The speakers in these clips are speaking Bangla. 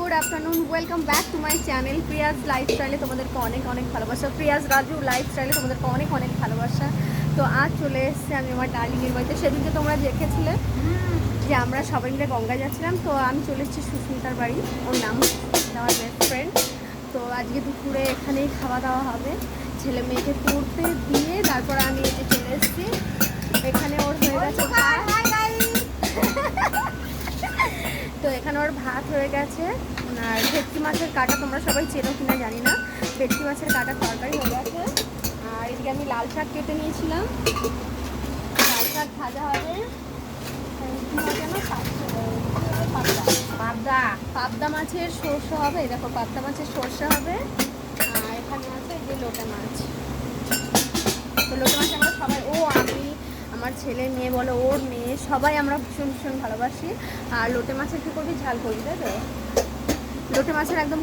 Good afternoon, welcome back to my channel Priya's লাইফস্টাইলে তোমাদেরকে অনেক অনেক ভালোবাসা। প্রিয়াজ রাজু লাইফস্টাইলে তোমাদেরকে অনেক অনেক ভালোবাসা। তো আজ চলে এসেছি আমি আমার ডার্লিংয়ের বাড়িতে। সেদিনকে তোমরা দেখেছিলে যে আমরা সবাই মিলে গঙ্গায় যাচ্ছিলাম। তো আমি চলে এসেছি সুস্মিতার বাড়ি, ওর নাম আমার বেস্ট ফ্রেন্ড। তো আজকে দুপুরে এখানেই খাওয়া দাওয়া হবে, ছেলে মেয়েকে পড়তে দিয়ে তারপর আমি এসে চলে এসেছি। এখানে ওর হয়ে গেছে তো এখানে ওর ভাত হয়ে গেছে, আর ভেটকি মাছের কাটা তোমরা সবাই চেনো কিনা জানি না, ভেটকি মাছের কাটা তরকারি হয়ে গেছে। আর এদিকে আমি লাল শাক কেটে নিয়েছিলাম, লাল শাক ভাজা হবে। পাবদা মাছের সর্ষে হবে, দেখো পাবদা মাছের সর্ষে হবে। আর এখানে আছে এই যে লোটে মাছ। তো লোটে মাছ আমরা সবাই, আমি, আমার ছেলে মেয়ে বলো, ওর মেয়ে, সবাই আমরা ভীষণ ভীষণ ভালোবাসি। আর লোটে মাছের কী করবি, ঝাল করবি, তাই তো? লোটে মাছের একদম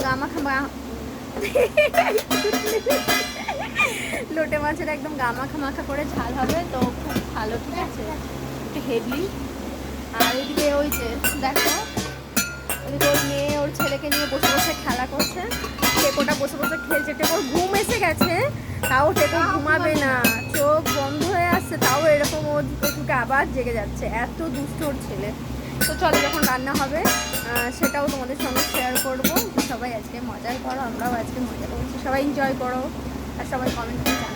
লোটে মাছের একদম গামাখা মাখা করে ঝাল হবে, তো খুব ভালো, ঠিক আছে, একটু হেভি। আর এদিকে ওই যে দেখো, ওদিকে ওর মেয়ে ওর ছেলেকে নিয়ে বসে বসে খেলা করছে। টেকোটা বসে বসে খেলছে, টেকোর ঘুম এসে গেছে, তাও টেকো ঘুমাবে না, চোখ বন্ধ হয়ে আসছে, তাও এরকম ও ঢুকে ঢুকে আবার জেগে যাচ্ছে, এত দুষ্ট ওর ছেলে। তো চলো, যখন রান্না হবে সেটাও তোমাদের সঙ্গে শেয়ার করবো। সবাই আজকে মজাই করো, আমরাও আজকে মজা করছি, সবাই এনজয় করো, আর সবাই কমেন্ট করে জানাও।